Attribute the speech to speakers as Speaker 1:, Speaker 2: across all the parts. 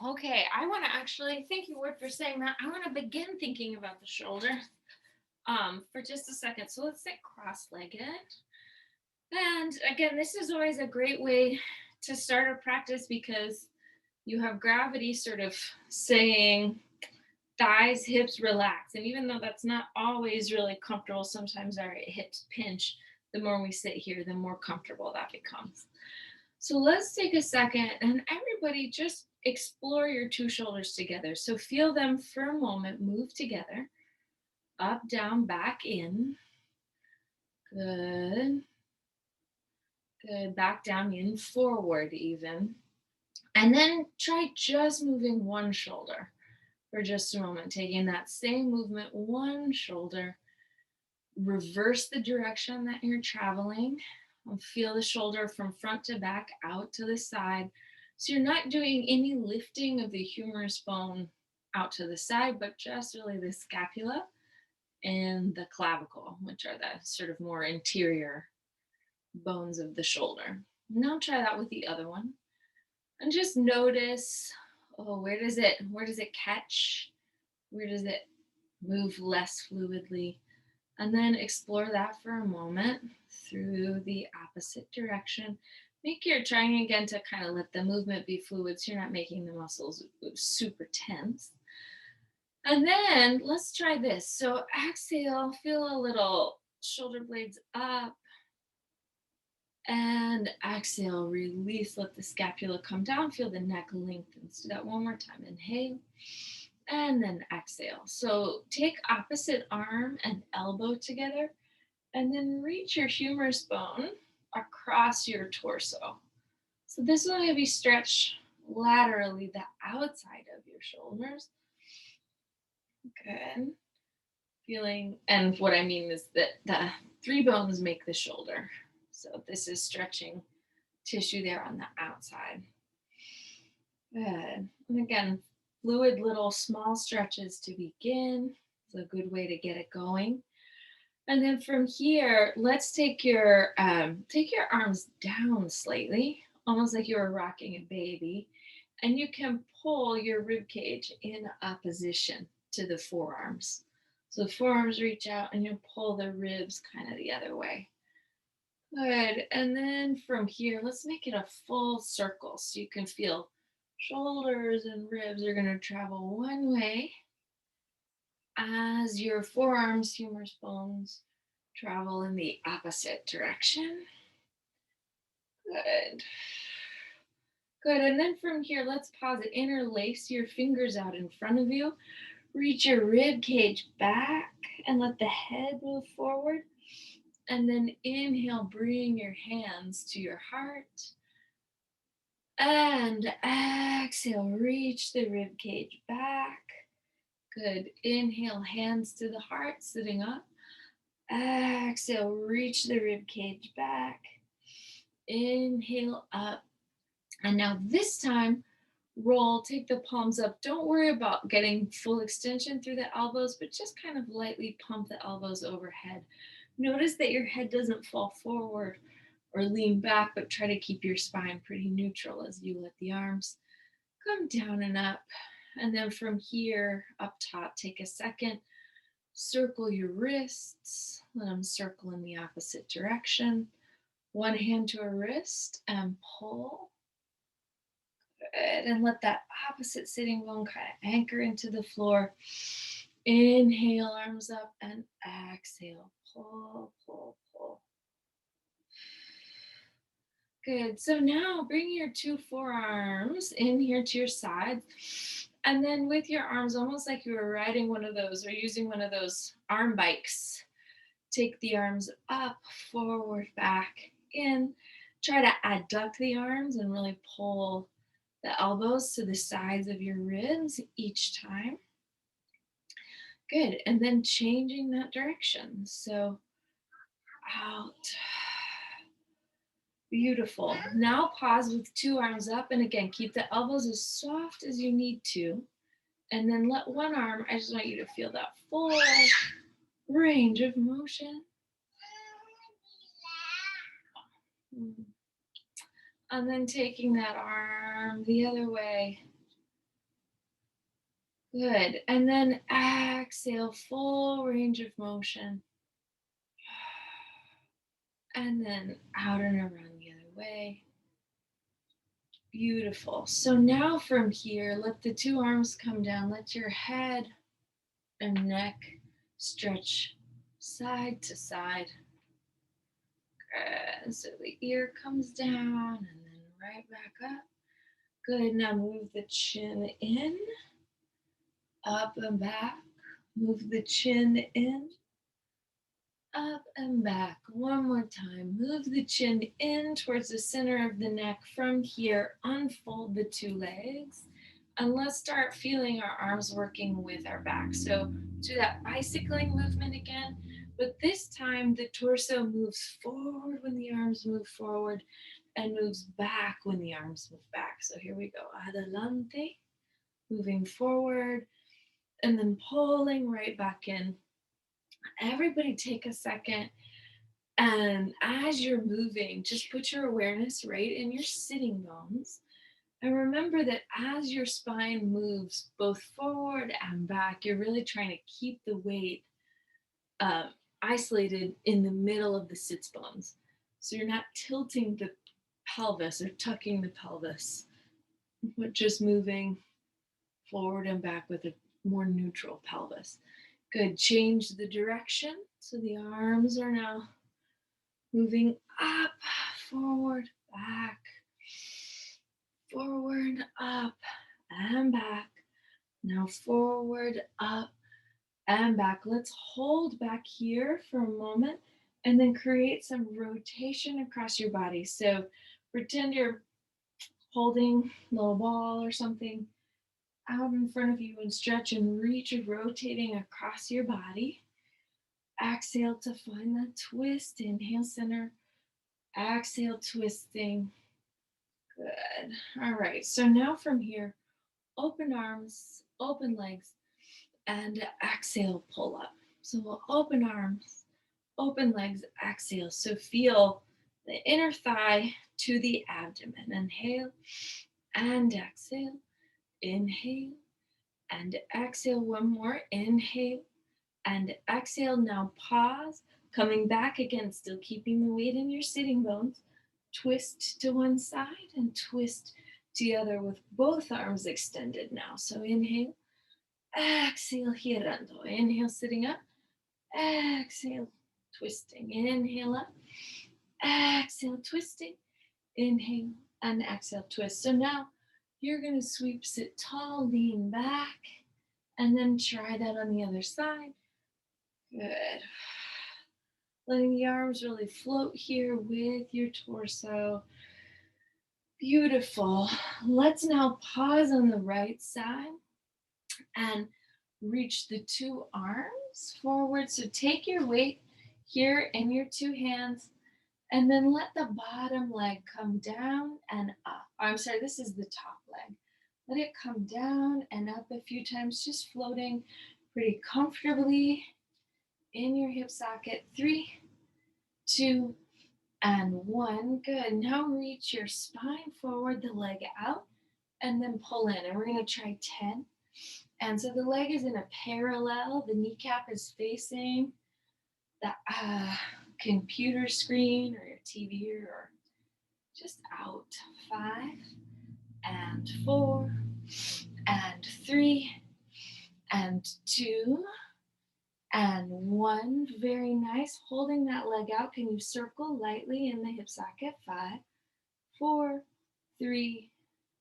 Speaker 1: Okay, I want to actually thank you, Word, for saying that. I want to begin thinking about the shoulder for just a second. So let's sit cross-legged. And again, this is always a great way to start a practice because you have gravity sort of saying thighs, hips, relax. And even though that's not always really comfortable, sometimes our hips pinch. The more we sit here, the more comfortable that becomes. So let's take a second and everybody just explore your two shoulders together. So feel them for a moment move together, up, down, back, in. Good. Good. Back down, in, forward, even. And then try just moving one shoulder for just a moment, taking that same movement, one shoulder. Reverse the direction that you're traveling. Feel the shoulder from front to back, out to the side. So you're not doing any lifting of the humerus bone out to the side, but just really the scapula and the clavicle, which are the sort of more interior bones of the shoulder. Now try that with the other one. And just notice, oh, where does it catch? Where does it move less fluidly? And then explore that for a moment through the opposite direction. Make your trying again to kind of let the movement be fluid so you're not making the muscles super tense. And then let's try this. So exhale, feel a little shoulder blades up, and exhale, release, let the scapula come down, feel the neck lengthen. Let's do that one more time. Inhale and then exhale. So take opposite arm and elbow together and then reach your humerus bone across your torso. So this will have you stretch laterally the outside of your shoulders. Good. Feeling, and what I mean is that the three bones make the shoulder. So this is stretching tissue there on the outside. Good. And again, fluid little small stretches to begin. It's a good way to get it going. And then from here, let's take your arms down slightly, almost like you were rocking a baby, and you can pull your rib cage in opposition to the forearms. So the forearms reach out, and you pull the ribs kind of the other way. Good. And then from here, let's make it a full circle so you can feel shoulders and ribs are going to travel one way as your forearms, humerus bones travel in the opposite direction. Good. Good. And then from here, let's pause it. Interlace your fingers out in front of you. Reach your rib cage back and let the head move forward. And then inhale, bring your hands to your heart. And exhale, reach the rib cage back. Good. Inhale, hands to the heart, sitting up. Exhale, reach the rib cage back. Inhale up. And now this time, roll, take the palms up. Don't worry about getting full extension through the elbows, but just kind of lightly pump the elbows overhead. Notice that your head doesn't fall forward or lean back, but try to keep your spine pretty neutral as you let the arms come down and up. And then from here, up top, take a second. Circle your wrists. Let them circle in the opposite direction. One hand to a wrist and pull. Good. And let that opposite sitting bone kind of anchor into the floor. Inhale, arms up, and exhale. Pull, pull, pull. Good. So now bring your two forearms in here to your sides. And then with your arms, almost like you were riding one of those or using one of those arm bikes, take the arms up, forward, back, in. Try to adduct the arms and really pull the elbows to the sides of your ribs each time. Good. And then changing that direction. So out. Beautiful. Now pause with two arms up. And again, keep the elbows as soft as you need to. And then let one arm, I just want you to feel that full range of motion. And then taking that arm the other way. Good. And then exhale, full range of motion. And then out and around the other way. Beautiful. So now from here, let the two arms come down. Let your head and neck stretch side to side. Good. So the ear comes down and then right back up. Good. Now move the chin in, up and back. Move the chin in, up and back. One more time. Move the chin in towards the center of the neck. From here, unfold the two legs. And let's start feeling our arms working with our back. So do that bicycling movement again. But this time, the torso moves forward when the arms move forward and moves back when the arms move back. So here we go. Adelante, moving forward, and then pulling right back in. Everybody take a second, and as you're moving, just put your awareness right in your sitting bones. And remember that as your spine moves both forward and back, you're really trying to keep the weight uh, isolated in the middle of the sits bones. So you're not tilting the pelvis or tucking the pelvis, but just moving forward and back with a more neutral pelvis. Good. Change the direction. So the arms are now moving up, forward, back, forward, up, and back. Now forward, up, and back. Let's hold back here for a moment and then create some rotation across your body. So pretend you're holding a little ball or something out in front of you and stretch and reach, rotating across your body. Exhale to find that twist. Inhale, center. Exhale, twisting. Good. All right. So now from here, open arms, open legs, and exhale, pull up. So we'll open arms, open legs, exhale. So feel the inner thigh to the abdomen. Inhale and exhale. Inhale and exhale. One more. Inhale and exhale. Now pause. Coming back again, still keeping the weight in your sitting bones. Twist to one side and twist to the other with both arms extended now. So inhale, exhale, girando. Inhale, sitting up. Exhale, twisting. Inhale up. Exhale, twisting. Inhale and exhale, twist. So now you're going to sweep, sit tall, lean back, and then try that on the other side. Good. Letting the arms really float here with your torso. Beautiful. Let's now pause on the right side and reach the two arms forward. So take your weight here in your two hands and then let the bottom leg come down and up. I'm sorry, this is the top leg. Let it come down and up a few times, just floating pretty comfortably in your hip socket. 3, 2, and 1. Good. Now reach your spine forward, the leg out, and then pull in. And we're going to try 10. And so the leg is in a parallel. The kneecap is facing the computer screen or your TV or just out. 5 and 4 and 3 and 2 and 1. Very nice. Holding that leg out. Can you circle lightly in the hip socket? 5, 4, 3,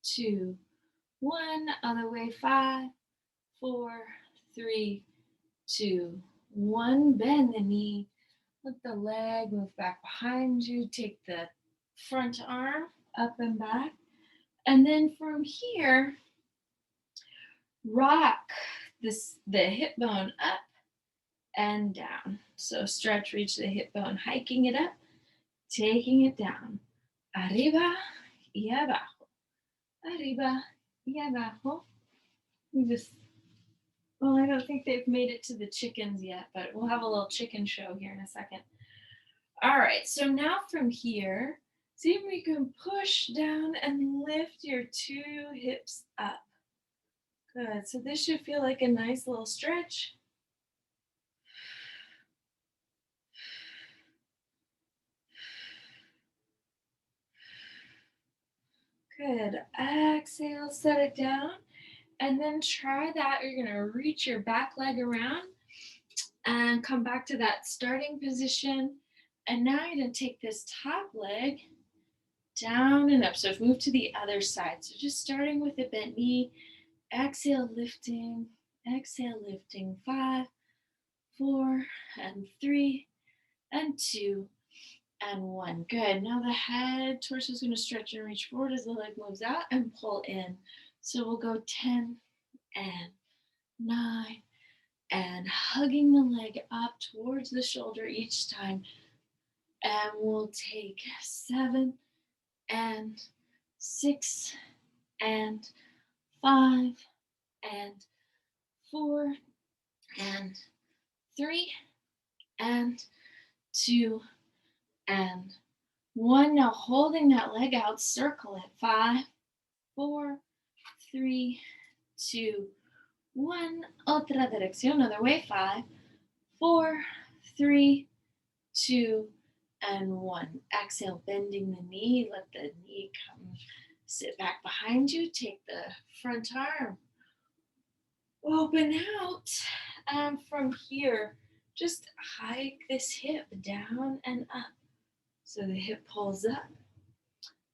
Speaker 1: 2, 1. Other way. 5, 4, 3, 2, 1. Bend the knee. Let the leg move back behind you. Take the front arm up and back. And then from here, rock the hip bone up and down. So stretch, reach the hip bone, hiking it up, taking it down. Arriba y abajo. Arriba y abajo. Well, I don't think they've made it to the chickens yet, but we'll have a little chicken show here in a second. All right, so now from here, see if we can push down and lift your two hips up. Good. So this should feel like a nice little stretch. Good. Exhale, set it down. And then try that. You're going to reach your back leg around and come back to that starting position. And now you're going to take this top leg down and up. So move to the other side. So just starting with a bent knee. Exhale, lifting. Exhale, lifting. 5, 4, and 3, and 2, and 1. Good. Now the head, torso is going to stretch and reach forward as the leg moves out and pull in. So we'll go 10 and 9 and hugging the leg up towards the shoulder each time. And we'll take 7 and 6 and 5 and 4 and 3 and 2 and 1. Now holding that leg out, circle it. 5, 4, 3, 2, 1. Otra dirección, other way. 5, 4, 3, 2, and 1. Exhale, bending the knee. Let the knee come sit back behind you. Take the front arm, open out. And from here, just hike this hip down and up. So the hip pulls up,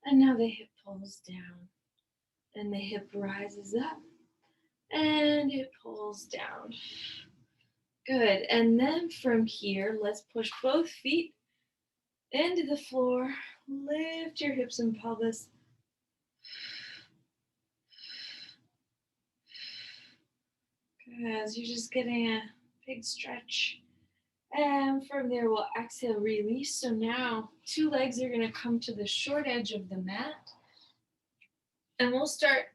Speaker 1: and now the hip pulls down. And the hip rises up, and it pulls down. Good. And then from here, let's push both feet into the floor. Lift your hips and pelvis. Good. As you're just getting a big stretch. And from there, we'll exhale, release. So now 2 legs are going to come to the short edge of the mat. And we'll start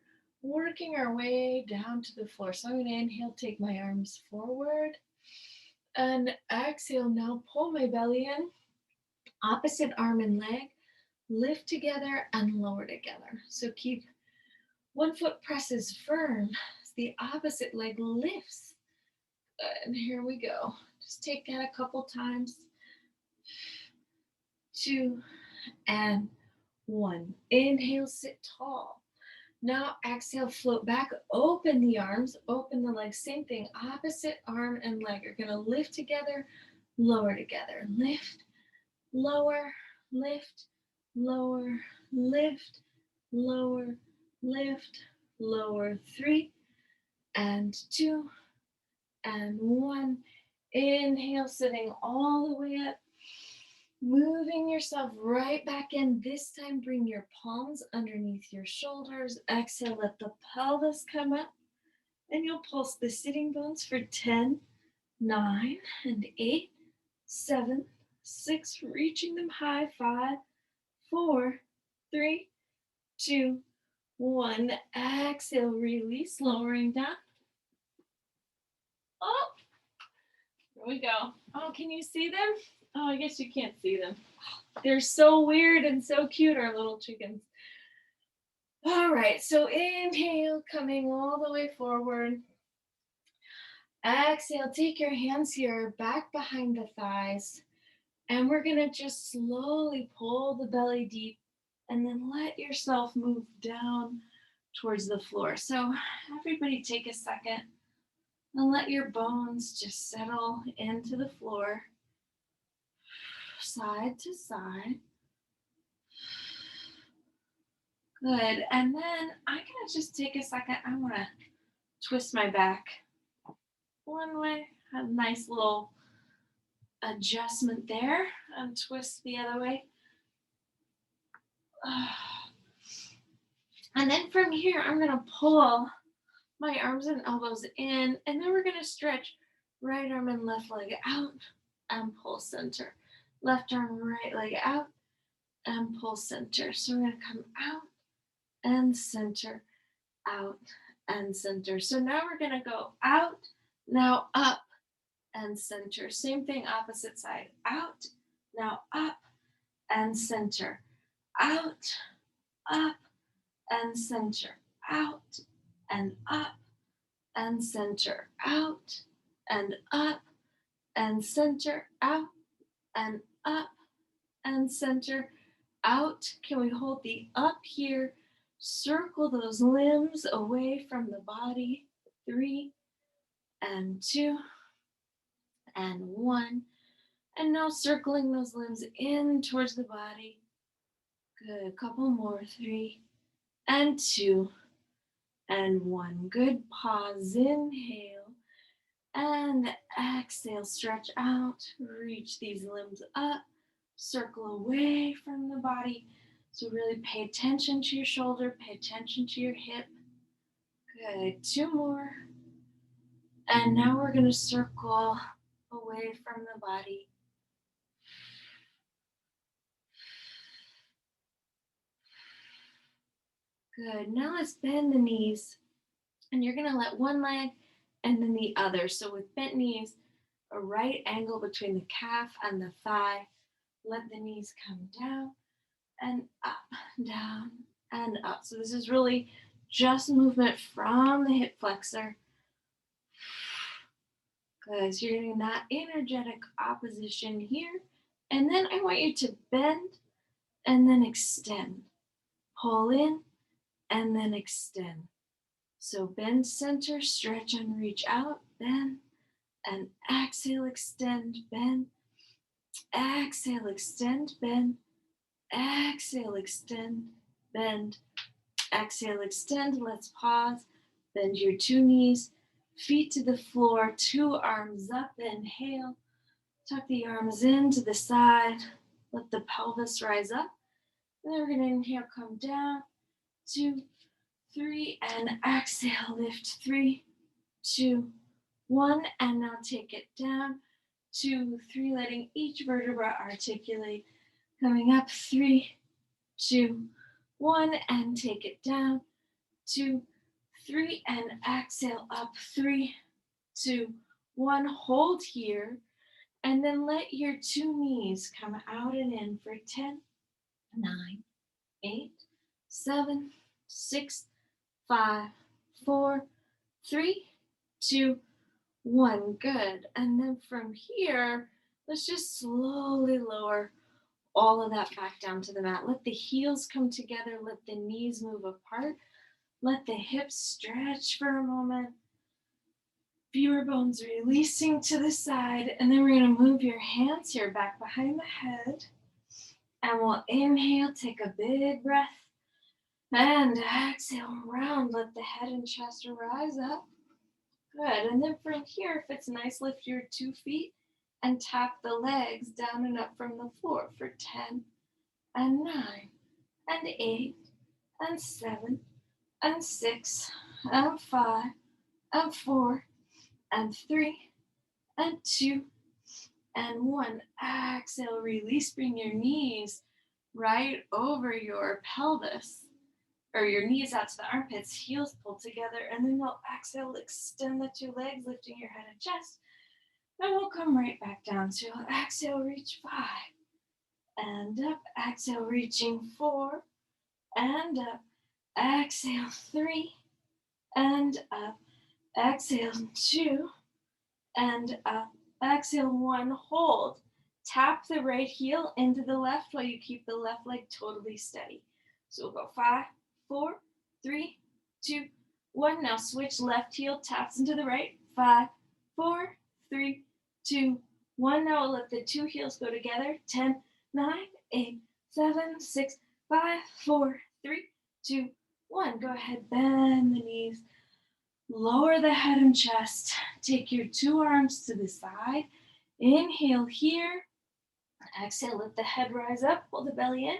Speaker 1: working our way down to the floor. So I'm going to inhale, take my arms forward. And exhale, now pull my belly in. Opposite arm and leg. Lift together and lower together. So keep one foot presses firm as the opposite leg lifts. And here we go. Just take that a couple times. 2 and 1. Inhale, sit tall. Now exhale, float back, open the arms, open the legs. Same thing, opposite arm and leg are going to lift together, lower together. Lift, lower, lift, lower, lift, lower, lift, lower. 3 and 2 and 1. Inhale, sitting all the way up. Moving yourself right back in. This time, bring your palms underneath your shoulders. Exhale, let the pelvis come up. And you'll pulse the sitting bones for 10, 9, and 8, 7, 6, reaching them high. 5, 4, 3, 2, 1. Exhale, release, lowering down. Oh, here we go. Oh, can you see them? Oh, I guess you can't see them. They're so weird and so cute, our little chickens. All right, so inhale, coming all the way forward. Exhale, take your hands here back behind the thighs. And we're going to just slowly pull the belly deep and then let yourself move down towards the floor. So everybody take a second and let your bones just settle into the floor. Side to side. Good. And then I'm going to just take a second. I'm going to twist my back one way. A nice little adjustment there. And twist the other way. And then from here, I'm going to pull my arms and elbows in. And then we're going to stretch right arm and left leg out and pull center. Left arm, right leg out and pull center. So we're going to come out and center, out and center. So now we're going to go out, now up and center. Same thing, opposite side. Out, now up and center. Out, up and center. Out and up and center out and up and center out and up and center out. Can we hold the up here? Circle those limbs away from the body. 3 and 2 and 1. And now circling those limbs in towards the body. Good. Couple more. 3 and 2 and 1. Good. Pause. Inhale and exhale. Stretch out. Reach these limbs up. Circle away from the body. So really pay attention to your shoulder. Pay attention to your hip. Good. 2 more. And now we're going to circle away from the body. Good. Now let's bend the knees. And you're going to let one leg and then the other. So with bent knees, a right angle between the calf and the thigh. Let the knees come down and up, down and up. So this is really just movement from the hip flexor. Good. So you're getting that energetic opposition here. And then I want you to bend and then extend. Pull in and then extend. So bend center, stretch and reach out, bend, and exhale, extend, bend, exhale, extend, bend, exhale, extend, bend, exhale, extend. Let's pause. Bend your 2 knees, feet to the floor, 2 arms up, inhale. Tuck the arms in to the side. Let the pelvis rise up. And then we're going to inhale, come down, 2, 3, and exhale, lift 3, 2, 1, and now take it down, 2, 3, letting each vertebra articulate, coming up, 3, 2, 1, and take it down, 2, 3, and exhale, up, 3, 2, 1, hold here, and then let your 2 knees come out and in for 10, 9, 8, 7, 6, 5, 4, 3, 2, 1. Good. And then from here, let's just slowly lower all of that back down to the mat. Let the heels come together. Let the knees move apart. Let the hips stretch for a moment. Femur bones releasing to the side. And then we're going to move your hands here back behind the head. And we'll inhale, take a big breath. And exhale, round. Let the head and chest rise up. Good. And then from here, if it's nice, lift your 2 feet and tap the legs down and up from the floor for 10 and 9 and 8 and 7 and 6 and 5 and 4 and 3 and 2 and 1. Exhale, release, bring your knees right over your pelvis, or your knees out to the armpits, heels pulled together, and then we'll exhale, extend the 2 legs, lifting your head and chest, and we'll come right back down. So exhale, reach 5, and up, exhale, reaching 4, and up, exhale, 3, and up, exhale, 2, and up, exhale, 1, hold. Tap the right heel into the left while you keep the left leg totally steady. So we'll go 5, 4, 3, 2, 1. Now switch, left heel taps into the right. 5, 4, 3, 2, 1. Now we'll let the 2 heels go together. 10, 9, 8, 7, 6, 5, 4, 3, 2, 1. Go ahead, bend the knees. Lower the head and chest. Take your 2 arms to the side. Inhale here. Exhale, let the head rise up. Pull the belly in.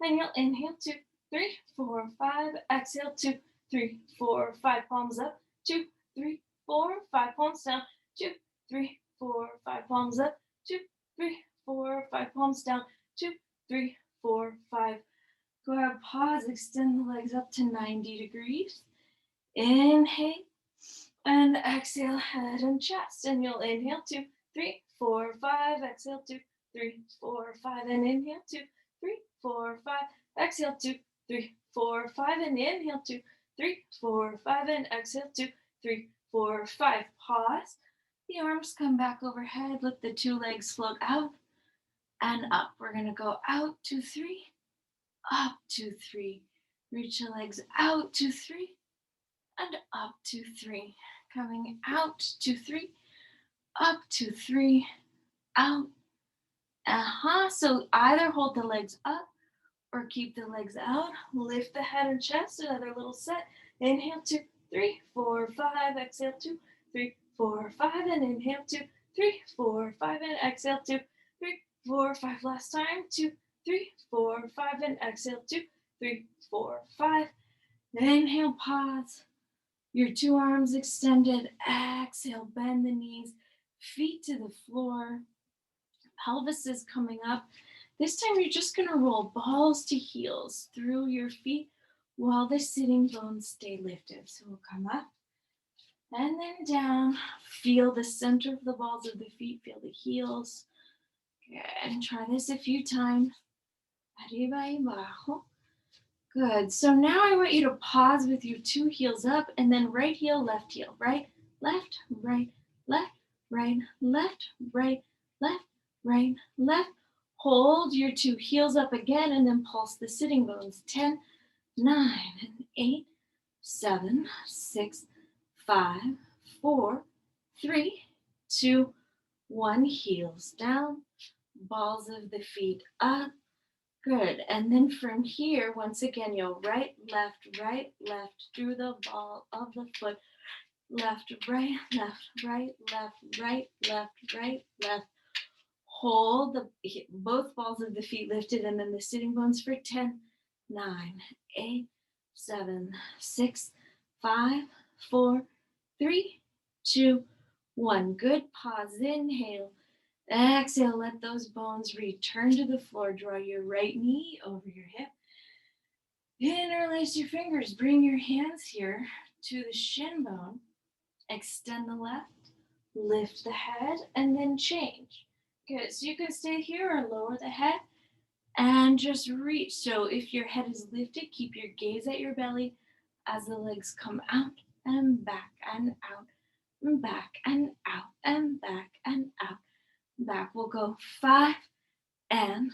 Speaker 1: And you'll inhale 2, 3, 4, 5. Exhale 2, 3, 4, 5. Palms up. 2, 3, 4, 5. Palms down. 2, 3, 4, 5. Palms up. 2, 3, 4, 5. Palms down. 2, 3, 4, 5. Go ahead, pause. Extend the legs up to 90 degrees. Inhale. And exhale, head and chest. And you'll inhale 2, 3, 4, 5. Exhale 2, 3, 4, 5. And inhale 2, 3, 4, 5. Exhale 2, 3, 4, 5. And inhale 2, 3, 4, 5. And exhale 2, 3, 4, 5. Pause. The arms come back overhead. Let the two legs float out and up. We're going to go out, 2, 3, up, 2, 3. Reach the legs out, 2, 3, and up, 2, 3. Coming out, 2, 3, up, 2, 3, out. So either hold the legs up or keep the legs out. Lift the head and chest. Another little set. Inhale, 2, 3, 4, 5. Exhale, 2, 3, 4, 5. And inhale, 2, 3, 4, 5. And exhale, 2, 3, 4, 5. Last time. 2, 3, 4, 5. And exhale, 2, 3, 4, 5. Inhale, pause. Your two arms extended. Exhale, bend the knees. Feet to the floor. Pelvis is coming up. This time you're just going to roll balls to heels through your feet while the sitting bones stay lifted. So we'll come up and then down. Feel the center of the balls of the feet. Feel the heels. Good. And try this a few times. Arriba y abajo. Good. So now I want you to pause with your two heels up and then right heel, left heel. Right, left, right, left, right, left, right, left, right, left. Hold your two heels up again and then pulse the sitting bones. 10, 9, 8, 7, 6, 5, 4, 3, 2, 1. Heels down, balls of the feet up. Good. And then from here, once again, you'll right, left, through the ball of the foot. Left, right, left, right, left. Hold both balls of the feet lifted and then the sitting bones for 10, 9, 8, 7, 6, 5, 4, 3, 2, 1. Good. Pause. Inhale. Exhale, let those bones return to the floor. Draw your right knee over your hip. Interlace your fingers. Bring your hands here to the shin bone. Extend the left. Lift the head and then change. Good. So you can stay here or lower the head and just reach. So if your head is lifted, keep your gaze at your belly as the legs come out and back and out and back and out and back and out. Back. We'll go 5 and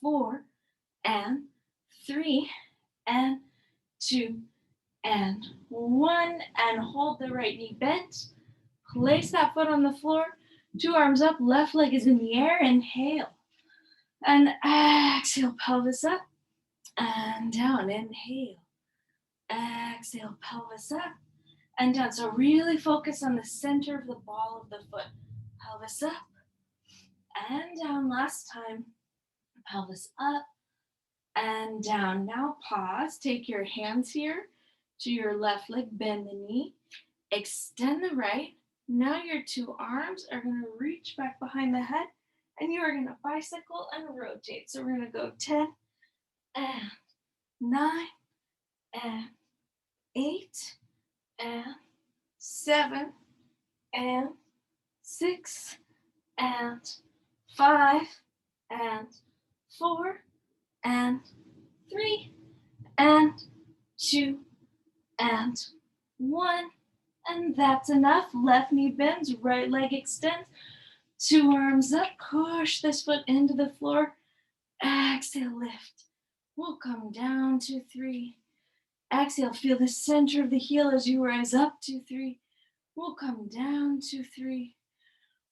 Speaker 1: 4 and 3 and 2 and 1 and hold the right knee bent. Place that foot on the floor. Two arms up. Left leg is in the air. Inhale and exhale. Pelvis up and down. Inhale. Exhale. Pelvis up and down. So really focus on the center of the ball of the foot. Pelvis up and down. Last time. Pelvis up and down. Now pause. Take your hands here to your left leg. Bend the knee. Extend the right. Now your two arms are going to reach back behind the head and you are going to bicycle and rotate. So we're going to go 10 and 9 and 8 and 7 and 6 and 5 and 4 and 3 and 2 and 1. And that's enough. Left knee bends, right leg extends. Two arms up. Push this foot into the floor. Exhale, lift. We'll come down, 2, 3. Exhale, feel the center of the heel as you rise up, 2, 3. We'll come down, 2, 3.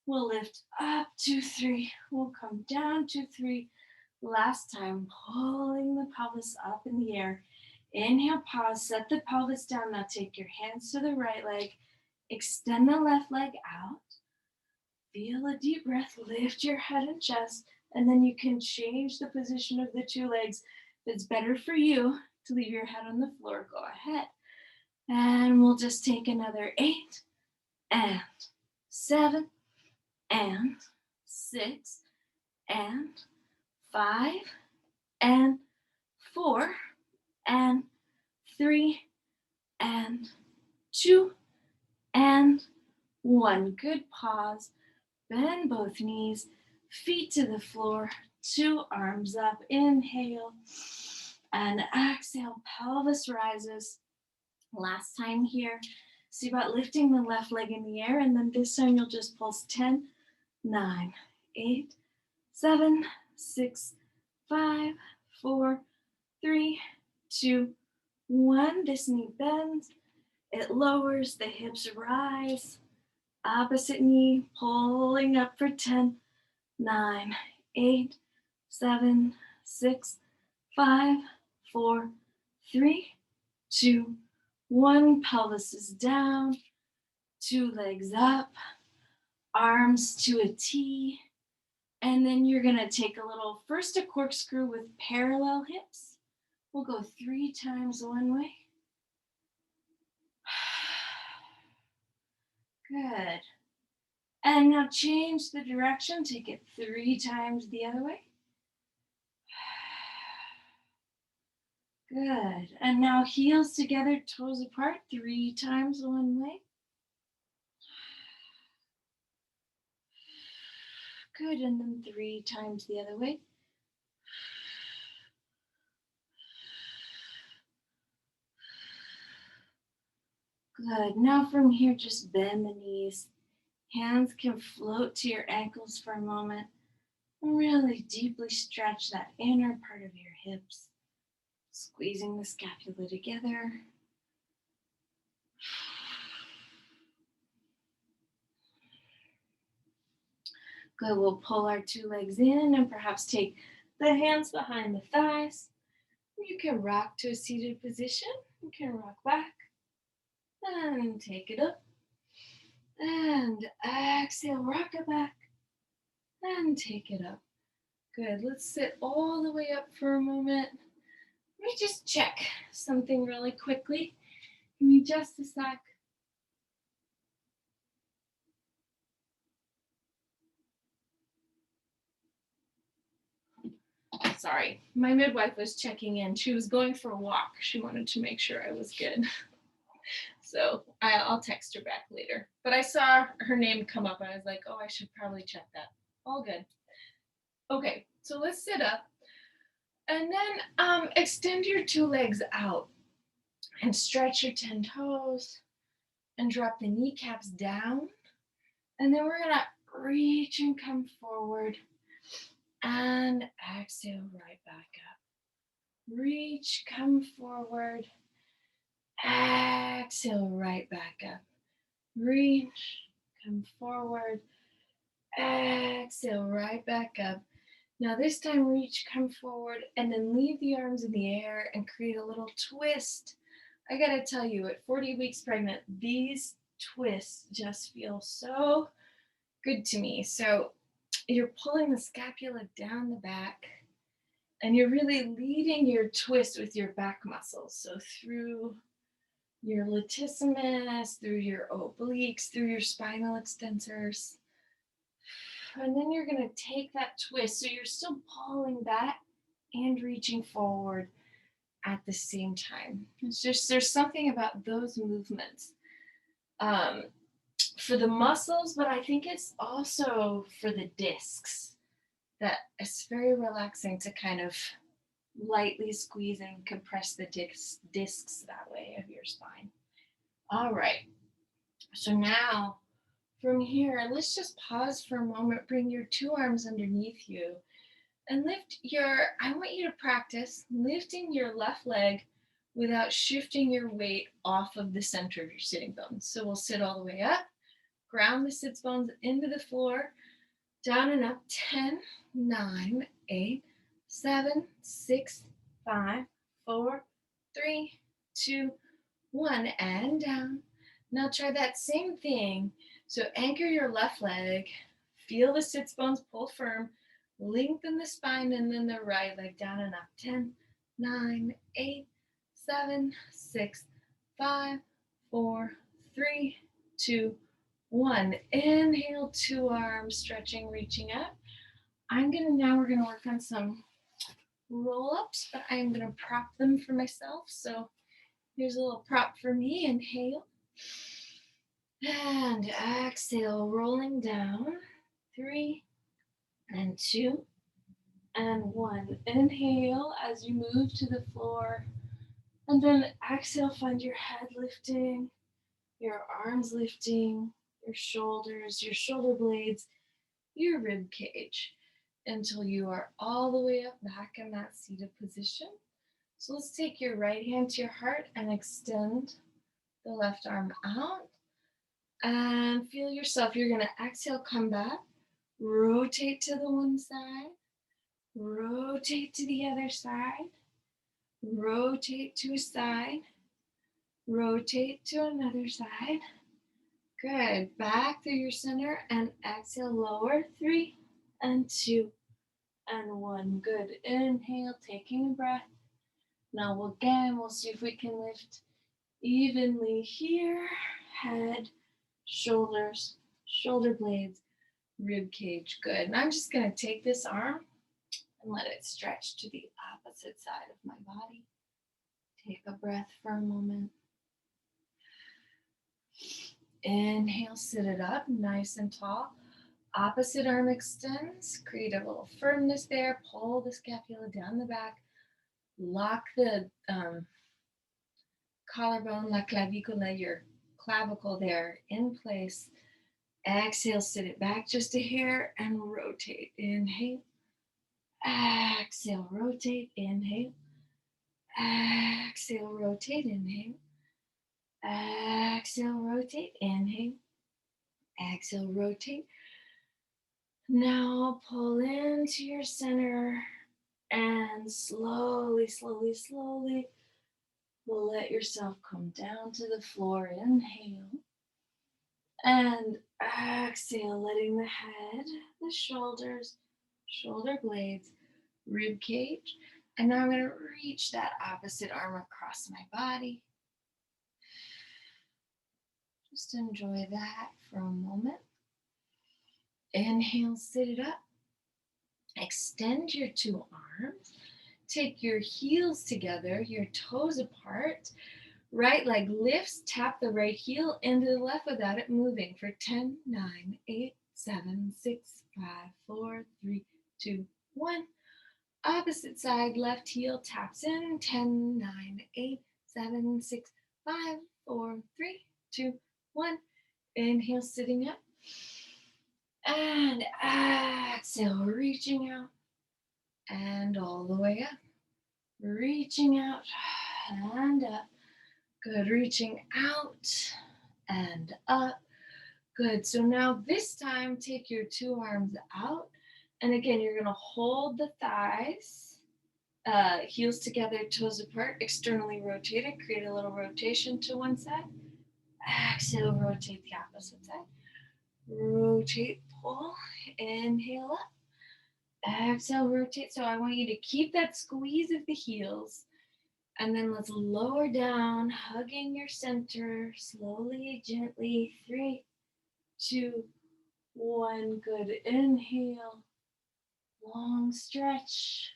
Speaker 1: We'll lift up, 2, 3. We'll come down, 2, 3. Last time, pulling the pelvis up in the air. Inhale, pause, set the pelvis down. Now take your hands to the right leg. Extend the left leg out. Feel a deep breath. Lift your head and chest. And then you can change the position of the two legs. If it's better for you to leave your head on the floor, go ahead. And we'll just take another 8 and 7 and 6 and 5 and 4 and 3 and 2 and 1. Good. Pause. Bend both knees, feet to the floor, two arms up. Inhale and exhale. Pelvis rises. Last time here.
Speaker 2: See about lifting the left leg in the air, and then this time you'll just pulse 10, 9, 8, 7, 6, 5, 4, 3, 2, 1. This knee bends. It lowers. The hips rise. Opposite knee pulling up for 10, 9, 8, 7, 6, 5, 4, 3, 2, 1. Pelvis is down. 2 legs up. Arms to a T. And then you're going to take a little, first a corkscrew with parallel hips. We'll go 3 times one way. Good. And now change the direction. Take it 3 times the other way. Good. And now heels together, toes apart, 3 times one way. Good. And then 3 times the other way. Good. Now from here, just bend the knees. Hands can float to your ankles for a moment. Really deeply stretch that inner part of your hips. Squeezing the scapula together. Good. We'll pull our 2 legs in and perhaps take the hands behind the thighs. You can rock to a seated position. You can rock back and take it up. And exhale, rock it back and take it up. Good. Let's sit all the way up for a moment. Let me just check something really quickly. Give me just a sec. Sorry, my midwife was checking in. She was going for a walk. She wanted to make sure I was good. So I'll text her back later. But I saw her name come up. I was like, oh, I should probably check that. All good. Okay, so let's sit up. And then extend your 2 legs out and stretch your 10 toes and drop the kneecaps down. And then we're going to reach and come forward and exhale right back up. Reach, come forward, exhale right back up. Reach, come forward, exhale right back up. Now this time reach, come forward, and then leave the arms in the air and create a little twist. I gotta tell you, at 40 weeks pregnant, these twists just feel so good to me. So you're pulling the scapula down the back, and you're really leading your twist with your back muscles. So through your latissimus, through your obliques, through your spinal extensors. And then you're going to take that twist. So you're still pulling back and reaching forward at the same time. It's just, there's something about those movements for the muscles, but I think it's also for the discs that it's very relaxing to kind of lightly squeeze and compress the discs that way of your spine. All right. So now from here, let's just pause for a moment. Bring your 2 arms underneath you and I want you to practice lifting your left leg without shifting your weight off of the center of your sitting bones. So we'll sit all the way up, ground the sits bones into the floor, down and up, 10, 9, 8, 7, 6, 5, 4, 3, 2, 1, and down. Now try that same thing. So anchor your left leg, feel the sits bones pull firm, lengthen the spine, and then the right leg down and up. 10, 9, 8, 7, 6, 5, 4, 3, 2, 1. Inhale, 2 arms, stretching, reaching up. We're gonna work on some roll-ups, but I'm gonna prop them for myself. So here's a little prop for me. Inhale. And exhale, rolling down. 3 and 2 and 1. Inhale as you move to the floor. And then exhale, find your head lifting. your arms lifting, your shoulders, your shoulder blades, your rib cage until you are all the way up back in that seated position. So let's take your right hand to your heart and extend the left arm out and feel yourself. You're going to exhale, come back, rotate to the one side, rotate to the other side, rotate to a side, rotate to another side. Good. Back through your center and exhale, lower. 3 and 2 and 1. Good. Inhale, taking a breath. Now we'll see if we can lift evenly here. Head, shoulders, shoulder blades, rib cage. Good. And I'm just going to take this arm and let it stretch to the opposite side of my body. Take a breath for a moment. Inhale, sit it up nice and tall. Opposite arm extends. Create a little firmness there. Pull the scapula down the back. Lock the collarbone, la clavicula, your clavicle there in place. Exhale, sit it back just a hair and rotate. Inhale. Exhale, rotate. Inhale. Exhale, rotate. Inhale. Exhale, rotate. Inhale. Exhale, rotate. Now pull into your center and slowly, slowly, slowly let yourself come down to the floor. Inhale. And exhale, letting the head, the shoulders, shoulder blades, rib cage. And now I'm going to reach that opposite arm across my body. Just enjoy that for a moment. Inhale, sit it up. Extend your two arms. Take your heels together, your toes apart. Right leg lifts, tap the right heel into the left without it moving for 10, 9, 8, 7, 6, 5, 4, 3, 2, 1. Opposite side, left heel taps in. 10, 9, 8, 7, 6, 5, 4, 3, 2, 1. Inhale, sitting up. And exhale, reaching out. And all the way up. Reaching out and up. Good. Reaching out and up. Good. So now this time, take your two arms out. And again, you're going to hold the thighs, heels together, toes apart, externally rotated. Create a little rotation to one side. Exhale, rotate the opposite side. Rotate, pull, inhale up. Exhale, rotate. So I want you to keep that squeeze of the heels. And then let's lower down, hugging your center, slowly, gently. 3, 2, 1. Good. Inhale. Long stretch.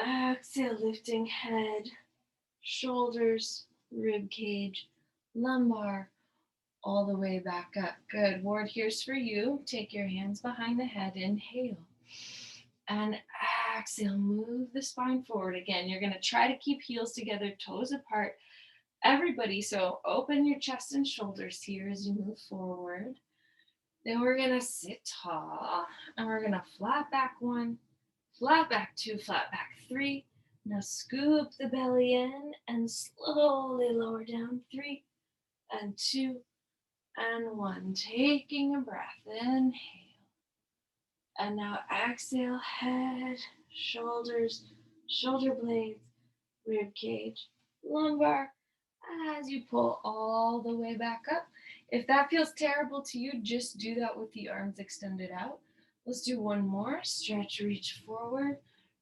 Speaker 2: Exhale, lifting head, shoulders, rib cage, lumbar, all the way back up. Good. Ward, here's for you. Take your hands behind the head. Inhale. And exhale, move the spine forward. Again, you're going to try to keep heels together, toes apart. Everybody, so open your chest and shoulders here as you move forward. Then we're going to sit tall, and we're going to flat back 1, flat back 2, flat back 3. Now scoop the belly in and slowly lower down. 3 and 2 and 1. Taking a breath. Inhale. And now exhale, head, shoulders, shoulder blades, rib cage, lumbar, as you pull all the way back up. If that feels terrible to you, just do that with the arms extended out. Let's do one more. Stretch, reach forward.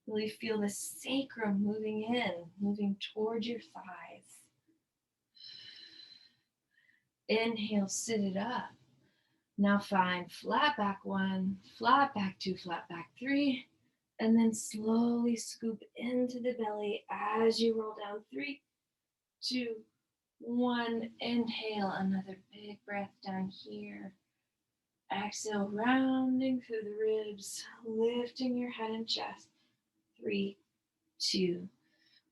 Speaker 2: Really feel the sacrum moving in, moving towards your thighs. Inhale, sit it up. Now find flat back 1, flat back 2, flat back 3, and then slowly scoop into the belly as you roll down. 3, 2, 1. Inhale, another big breath down here. Exhale, rounding through the ribs, lifting your head and chest. 3, 2,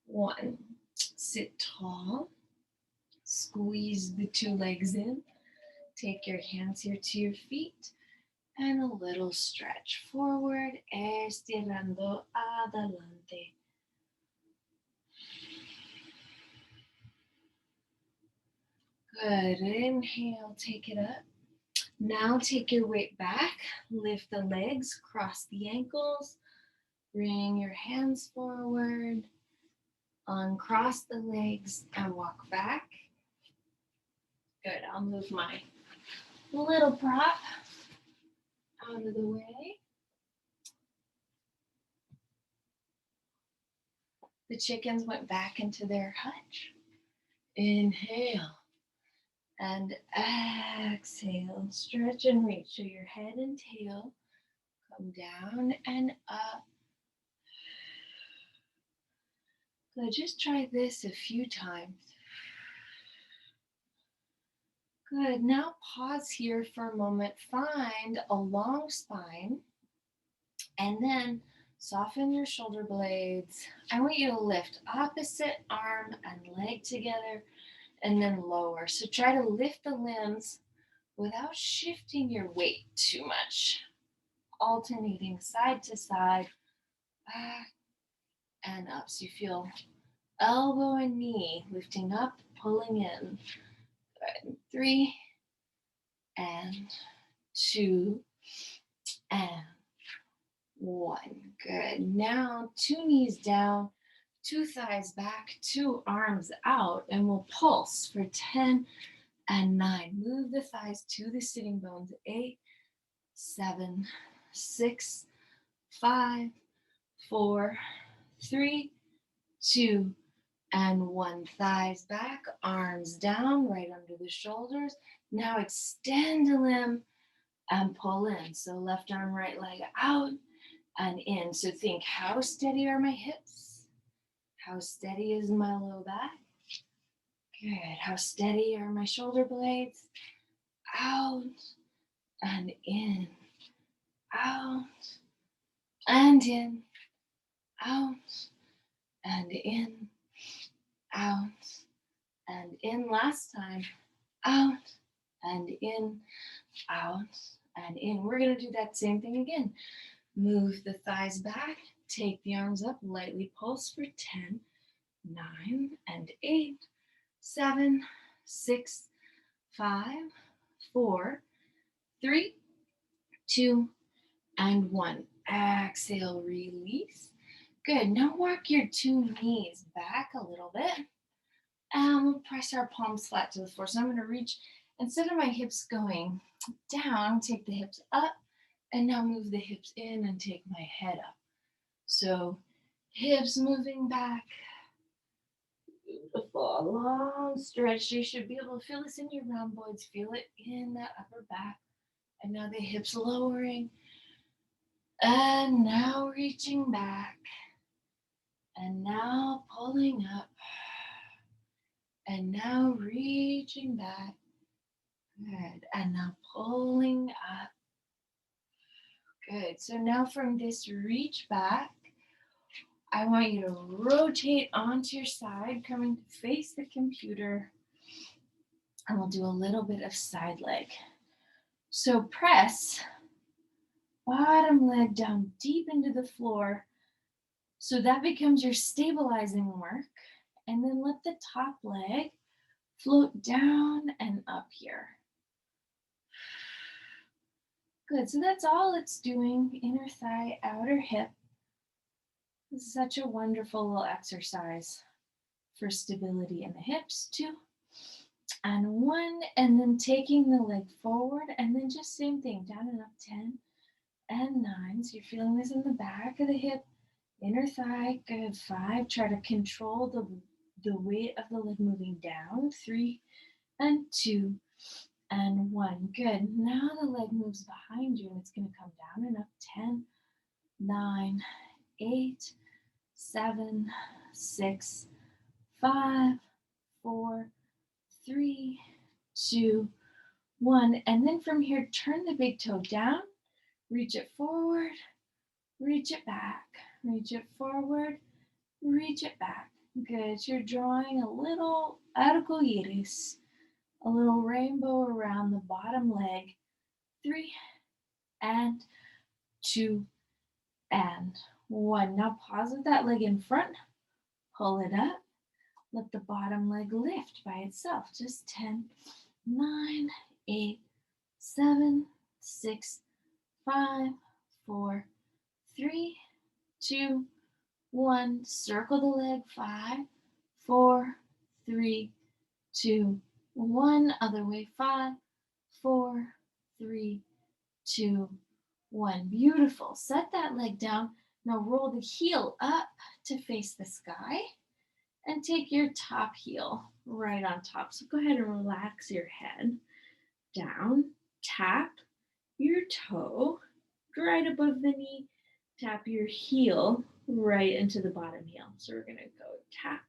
Speaker 2: 1. Sit tall.
Speaker 1: Squeeze the two legs in. Take your hands here to your feet and a little stretch forward, estirando adelante. Good. Inhale, take it up. Now take your weight back. Lift the legs, cross the ankles. Bring your hands forward. Uncross the legs and walk back. Good. I'll move my little prop out of the way. The chickens went back into their hutch. Inhale and exhale. Stretch and reach. So your head and tail come down and up. Good. Just try this a few times. Good. Now pause here for a moment. Find a long spine and then soften your shoulder blades. I want you to lift opposite arm and leg together and then lower. So try to lift the limbs without shifting your weight too much. Alternating side to side, back and up. So you feel elbow and knee lifting up, pulling in. Good. 3 and 2 and 1. Good. Now 2 knees down, 2 thighs back, 2 arms out, and we'll pulse for 10 and 9. Move the thighs to the sitting bones. 8, 7, 6, 5, 4, 3, 2, and 1. Thighs back, arms down, right under the shoulders. Now extend a limb and pull in. So left arm, right leg out and in. So think, how steady are my hips? How steady is my low back? Good. How steady are my shoulder blades? Out and in. Out and in. Out and in. Out and in. Last time. Out and in. Out and in. We're going to do that same thing again. Move the thighs back. Take the arms up. Lightly pulse for 10, 9, and 8, 7, 6, 5, 4, 3, 2, and 1. Exhale, release. Good. Now walk your 2 knees back a little bit. And we'll press our palms flat to the floor. So I'm going to reach, instead of my hips going down, take the hips up. And now move the hips in and take my head up. So hips moving back. Beautiful. Long stretch. You should be able to feel this in your rhomboids. Feel it in that upper back. And now the hips lowering. And now reaching back. And now pulling up. And now reaching back. Good. And now pulling up. Good. So now from this reach back, I want you to rotate onto your side, coming to face the computer. And we'll do a little bit of side leg. So press bottom leg down deep into the floor. So that becomes your stabilizing work. And then let the top leg float down and up here. Good. So that's all it's doing. Inner thigh, outer hip. This is such a wonderful little exercise for stability in the hips. 2 and 1. And then taking the leg forward. And then just same thing. Down and up. 10 and 9. So you're feeling this in the back of the hip. Inner thigh. Good. 5. Try to control the weight of the leg moving down. 3 and 2 and 1. Good. Now the leg moves behind you and it's going to come down and up. 10, 9, 8, 7, 6, 5, 4, 3, 2, 1. And then from here, turn the big toe down, reach it forward, reach it back, reach it forward, reach it back. Good. You're drawing a little arcoiris, a little rainbow around the bottom leg. 3 and 2 and 1. Now pause with that leg in front. Pull it up. Let the bottom leg lift by itself. Just 10, 9, 8, 7, 6, 5, 4, 3, 2, 1. Circle the leg. 5, 4, 3, 2, 1. Other way. 5, 4, 3, 2, 1. Beautiful. Set that leg down. Now roll the heel up to face the sky and take your top heel right on top. So go ahead and relax your head down. Tap your toe right above the knee. Tap your heel right into the bottom heel. So we're going to go tap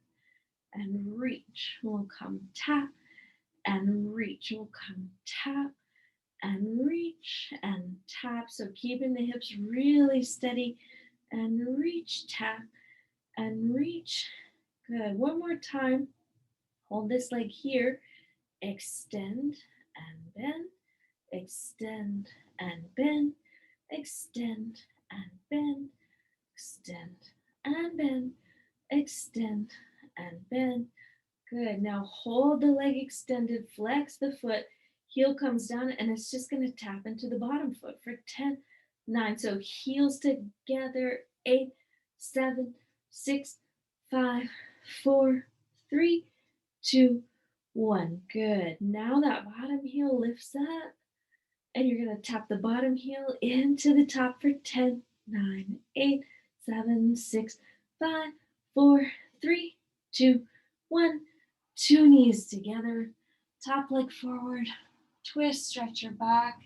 Speaker 1: and reach. We'll come tap and reach. We'll come tap and reach and tap. So keeping the hips really steady and reach, tap and reach. Good. One more time. Hold this leg here. Extend and bend. Extend and bend. Extend and bend. Extend and bend. Extend and bend. Good. Now hold the leg extended. Flex the foot. Heel comes down and it's just going to tap into the bottom foot for 10, 9. So heels together. 8, 7, 6, 5, 4, 3, 2, 1. Good. Now that bottom heel lifts up and you're going to tap the bottom heel into the top for 10, 9, 8, 7, 6, 5, 4, 3, 2, 1. 2 knees together. Top leg forward. Twist, stretch your back.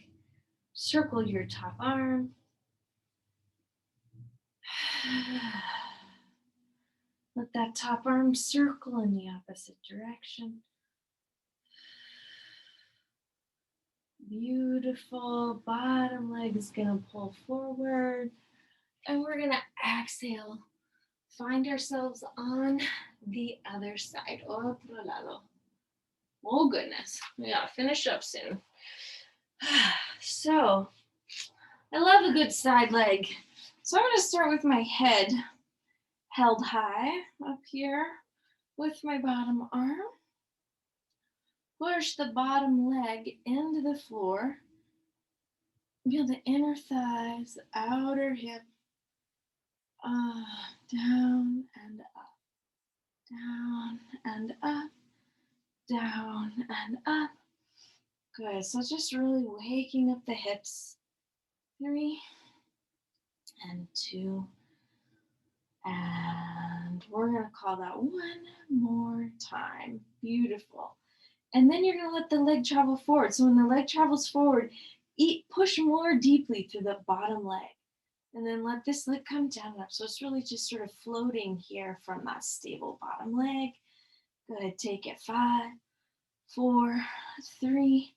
Speaker 1: Circle your top arm. Let that top arm circle in the opposite direction. Beautiful. Bottom leg is going to pull forward. And we're going to exhale. Find ourselves on the other side. Otro lado. Oh, goodness. We got to finish up soon. So, I love a good side leg. So I'm going to start with my head held high up here with my bottom arm. Push the bottom leg into the floor. Feel the inner thighs, outer hip, down and up, down and up, down and up. Good. So just really waking up the hips. 3 and 2. And we're going to call that one more time. Beautiful. And then you're going to let the leg travel forward. So when the leg travels forward, push more deeply through the bottom leg. And then let this leg come down and up. So it's really just sort of floating here from that stable bottom leg. Good. Take it. 5, 4, 3,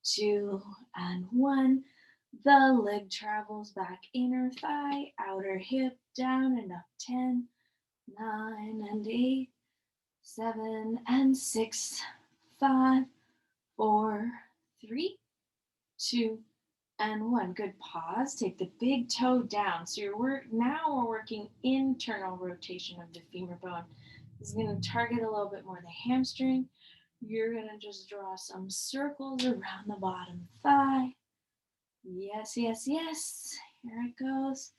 Speaker 1: 2, and 1. The leg travels back, inner thigh, outer hip, down and up. 10, 9, and 8, 7, and 6, 5, 4, 3, 2, and 1. Good. Pause. Take the big toe down. So now we're working internal rotation of the femur bone. This is going to target a little bit more the hamstring. You're going to just draw some circles around the bottom thigh. Yes, yes, yes. Here it goes.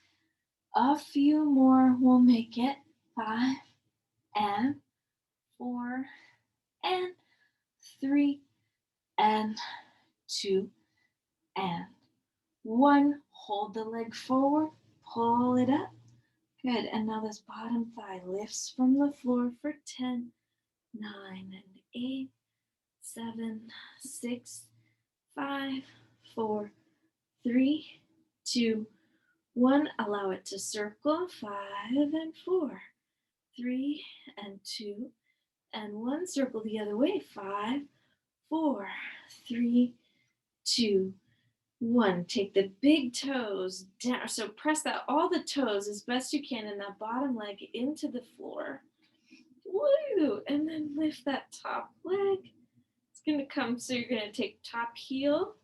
Speaker 1: A few more will make it. 5 and 4 and 3 and 2 and 1. Hold the leg forward. Pull it up. Good. And now this bottom thigh lifts from the floor for 10, 9, and 8, 7, 6, 5, 4, 3, 2, 1. Allow it to circle. 5 and 4, 3 and 2 and 1. Circle the other way. 5, 4, 3, 2, 1. Take the big toes down. So press that all the toes as best you can in that bottom leg into the floor.
Speaker 2: Woo! And then lift that top leg. It's going to come, so you're going to take top heel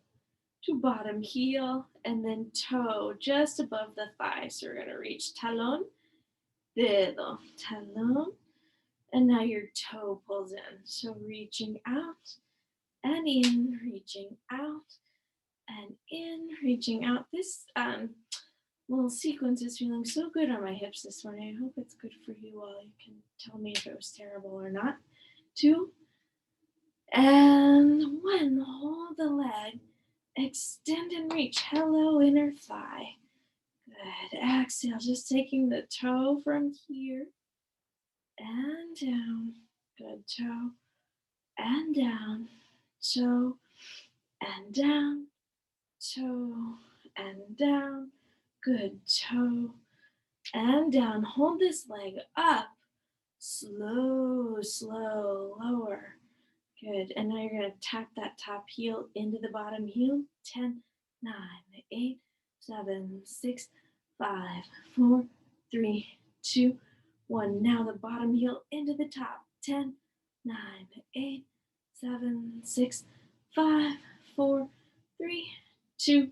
Speaker 2: to bottom heel and then toe just above the thigh. So we're going to reach talon, dedo, talon, and now your toe pulls in. So reaching out and in, reaching out and in, reaching out. This little sequence is feeling so good on my hips this morning. I hope it's good for you all. You can tell me if it was terrible or not. 2 and 1. Hold the leg. Extend and reach. Hello, inner thigh. Good. Exhale. Just taking the toe from here and down. Good. Toe and down. Toe and down. Toe and down. Good. Toe and down. Hold this leg up. Slow, slow, lower. Good. And now you're going to tap that top heel into the bottom heel. 10, 9, 8, 7, 6, 5, 4, 3, 2, 1. Now the bottom heel into the top. 10, 9, 8, 7, 6, 5, 4, 3, 2,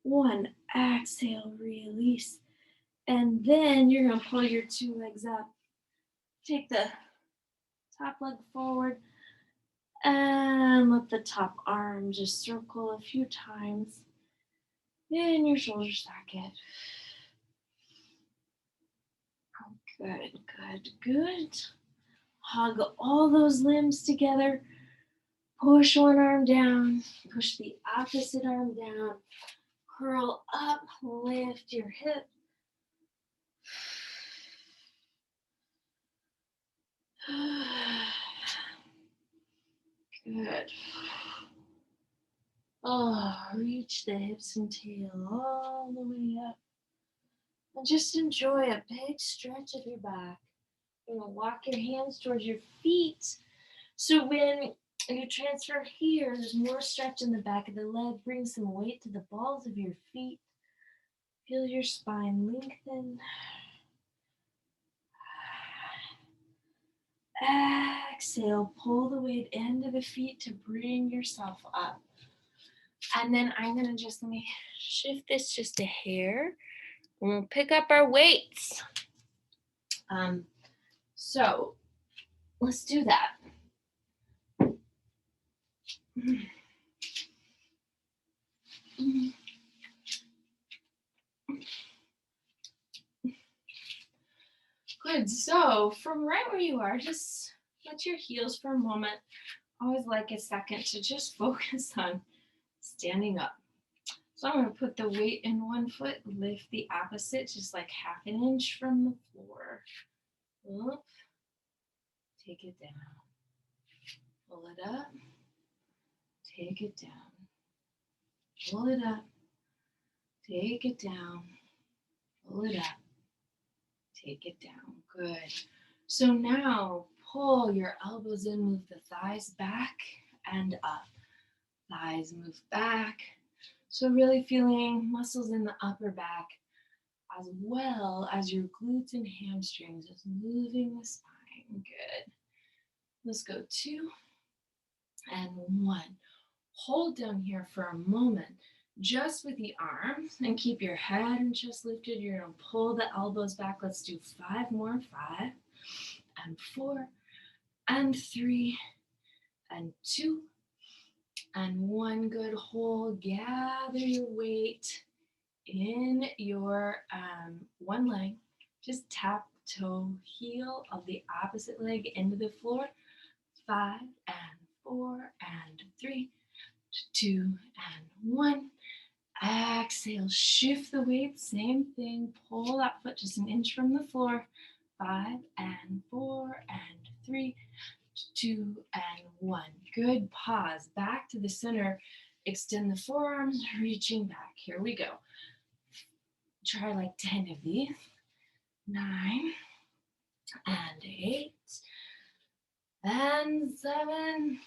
Speaker 2: 1. Exhale, release. And then you're going to pull your 2 legs up. Take the top leg forward and let the top arm just circle a few times in your shoulder socket. Good, good, good. Hug all those limbs together. Push one arm down. Push the opposite arm down. Curl up. Lift your hip. Good. Oh, reach the hips and tail all the way up. And just enjoy a big stretch of your back. You're going to walk your hands towards your feet. So when you transfer here, there's more stretch in the back of the leg. Bring some weight to the balls of your feet. Feel your spine lengthen. Exhale, pull the weight into the feet to bring yourself up. And then I'm going to let me shift this just a hair. And we'll pick up our weights. So let's do that. Good. So from right where you are, just let your heels for a moment. Always like a second to just focus on standing up. So I'm going to put the weight in one foot, lift the opposite, just like half an inch from the floor. Up, take it down. Pull it up, take it down. Pull it up, take it down. Pull it up, take it down. Good. So now pull your elbows in, move the thighs back and up. Thighs move back. So really feeling muscles in the upper back as well as your glutes and hamstrings, just moving the spine. Good. Let's go 2 and 1. Hold down here for a moment, just with the arms, and keep your head and chest lifted. You're going to pull the elbows back. Let's do 5 more. 5 and 4 and 3 and 2 and 1. Good. Hold. Gather your weight in your one leg. Just tap toe heel of the opposite leg into the floor. 5 and 4 and 3, 2 and 1. Exhale, shift the weight, same thing. Pull that foot just an inch from the floor. 5 and 4 and 3, 2 and 1. Good. Pause. Back to the center. Extend the forearms, reaching back. Here we go. Try like 10 of these. 9 and 8 and 7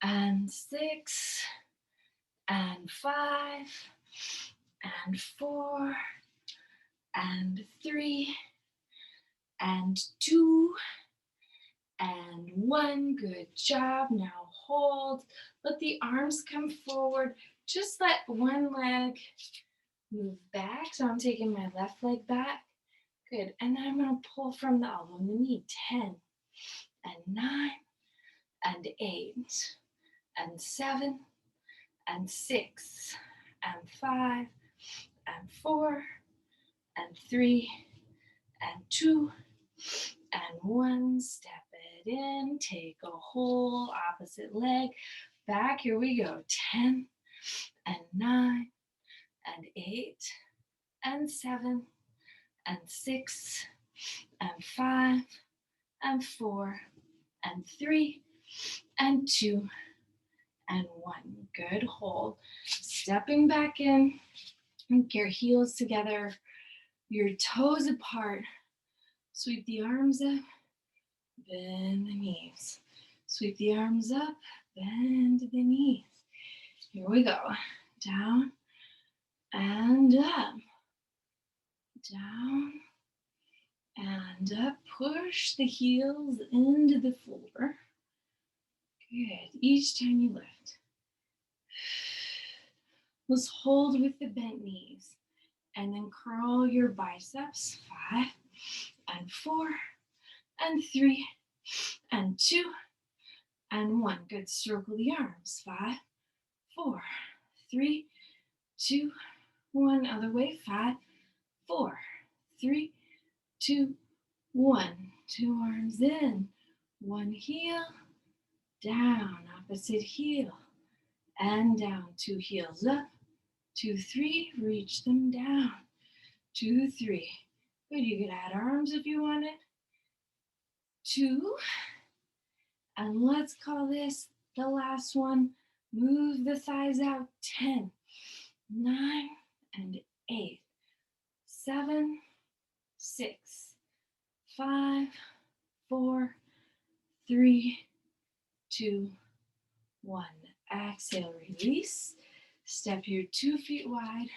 Speaker 2: and 6 and 5 and 4 and 3 and 2
Speaker 1: and one. Good job. Now hold. Let the arms come forward. Just let one leg move back. So I'm taking my left leg back. Good. And then I'm going to pull from the elbow and the knee. 10 and 9 and 8 and 7 and 6 and 5 and 4 and 3 and 2 and 1. Step it in. Take a whole opposite leg back. Here we go. 10 and 9 and 8 and 7 and 6 and 5 and 4 and 3 and 2 and 1. Good. Hold. Stepping back in. Link your heels together, your toes apart. Sweep the arms up, bend the knees. Sweep the arms up, bend the knees. Here we go. Down and up. Down and up. Push the heels into the floor. Good. Each time you lift. Let's hold with the bent knees. And then curl your biceps. 5 and 4 and 3 and 2 and 1. Good. Circle the arms. 5, 4, 3, 2, 1. Other way. 5, 4, 3, 2, 1. Two arms in. One heel. Down. Opposite heel. And down. Two heels up. 2, 3. Reach them down. 2, 3. Good. You could add arms if you wanted. 2. And let's call this the last one. Move the thighs out. 10, 9, and 8, 7, 6, 5, 4, 3, 2, 1. Exhale, release. Step your 2 feet wide.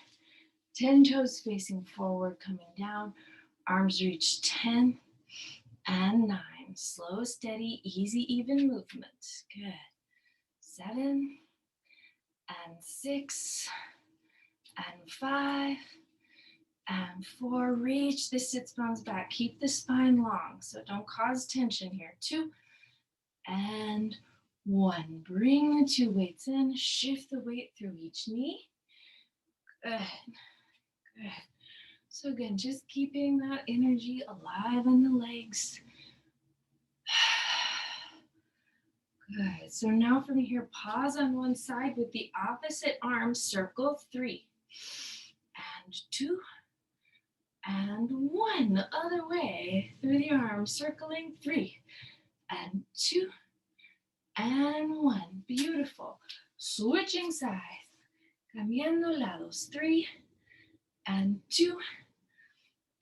Speaker 1: 10 toes facing forward, coming down. Arms reach 10 and 9. Slow, steady, easy, even movement. Good. 7 and 6 and 5 and 4. Reach the sits bones back. Keep the spine long, so don't cause tension here. 2 and 1. Bring the 2 weights in. Shift the weight through each knee. Good. Good. So again, just keeping that energy alive in the legs. Good. So now from here, pause on one side with the opposite arm. Circle 3 and 2 and 1. The other way through the arm. Circling 3 and 2 and 1. Beautiful. Switching sides. Cambiando lados. 3 and 2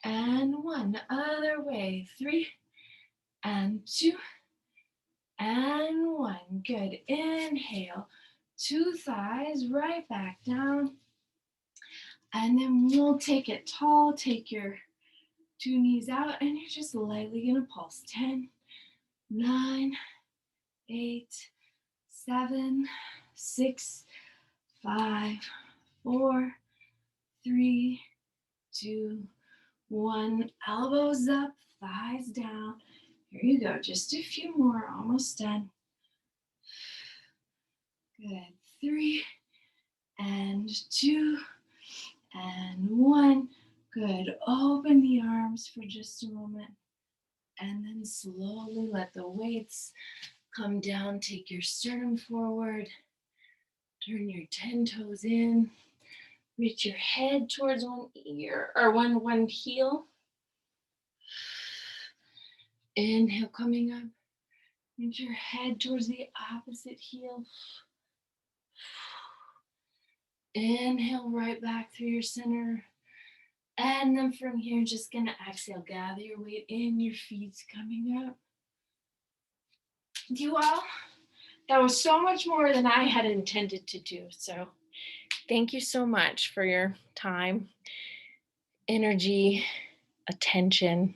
Speaker 1: and 1. The other way. 3 and 2 and 1. Good. Inhale. 2 thighs right back down. And then we'll take it tall. Take your 2 knees out and you're just lightly going to pulse. 10, 9, 8, 7, 6, 5, 4, 3, 2, 1. Elbows up, thighs down. Here you go. Just a few more. Almost done. Good. 3 and 2 and 1. Good. Open the arms for just a moment. And then slowly let the weights come down. Take your sternum forward. Turn your 10 toes in. Reach your head towards one ear or one heel. Inhale, coming up. Reach your head towards the opposite heel. Inhale right back through your center. And then from here, just going to exhale. Gather your weight in, your feet's coming up. You all, that was so much more than I had intended to do. So thank you so much for your time, energy, attention.